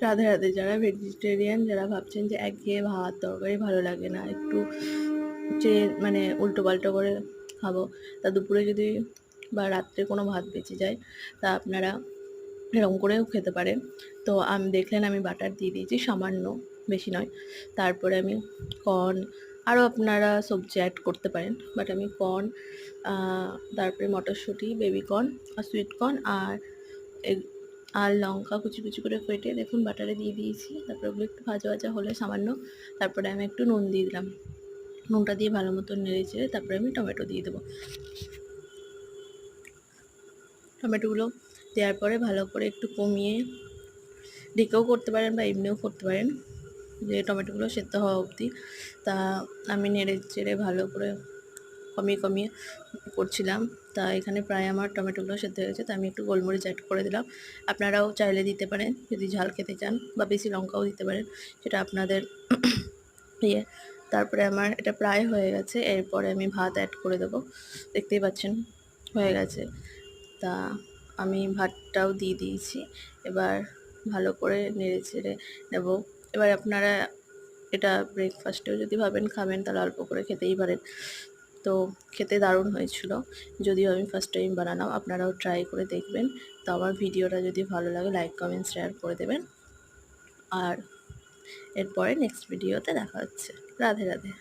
রাধে রাধে। যারা ভেজিটেরিয়ান, যারা ভাবছেন যে একঘেয়ে ভাত তরকারি ভালো লাগে না, একটু মানে উল্টো পাল্টো করে খাবো, তা দুপুরে যদি বা রাত্রে কোনো ভাত বেঁচে যায় তা আপনারা এরকম করেও খেতে পারেন। তো আমি দেখলেন আমি বাটার দিয়ে দিয়েছি সামান্য, বেশি নয়। তারপরে আমি কর্ন, আরও আপনারা সবজি অ্যাড করতে পারেন, বাট আমি কর্ন, তারপরে মটরশুঁটি, বেবি কর্ন আর সুইট কর্ন আর লঙ্কা কুচি কুচি করে কেটে দেখুন বাটারে দিয়ে দিয়েছি। তারপরে ওগুলো একটু ভাজা ভাজা হলে সামান্য, তারপরে আমি একটু নুন দিয়ে দিলাম। নুনটা দিয়ে ভালো মতন নেড়ে চেড়ে তারপরে আমি টমেটো দিয়ে দেবো। টমেটোগুলো দেওয়ার পরে ভালো করে একটু কমিয়ে ঢেকেও করতে পারেন বা এমনিও করতে পারেন, যে টমেটোগুলো সেদ্ধ হওয়া অবধি। তা আমি নেড়ে চেড়ে ভালো করে কমিয়ে কমিয়ে করছিলাম। তা এখানে প্রায় আমার টমেটোগুলো সেদ্ধ হয়ে গেছে, তা আমি একটু গোলমরিচ অ্যাড করে দিলাম। আপনারাও চাইলে দিতে পারেন যদি ঝাল খেতে চান, বা বেশি লঙ্কাও দিতে পারেন, সেটা আপনাদের ইয়ে। তারপরে আমার এটা প্রায় হয়ে গেছে, এরপরে আমি ভাত অ্যাড করে দেবো। দেখতেই পাচ্ছেন হয়ে গেছে। তা আমি ভাতটাও দিয়ে দিয়েছি। এবার ভালো করে নেড়ে চেড়ে নেব। এবার আপনারা এটা ব্রেকফাস্টেও যদি ভাবেন খাবেন, তাহলে অল্প করে খেতেই পারেন। তো খেতে দারুণ হয়েছিল, যদিও আমি ফার্স্ট টাইম বানালাম, আপনারাও ট্রাই করে দেখবেন। তো আমার ভিডিওটা যদি ভালো লাগে লাইক কমেন্ট শেয়ার করে দেবেন। আর এরপরে নেক্সট ভিডিওতে দেখা হচ্ছে। রাধে রাধে।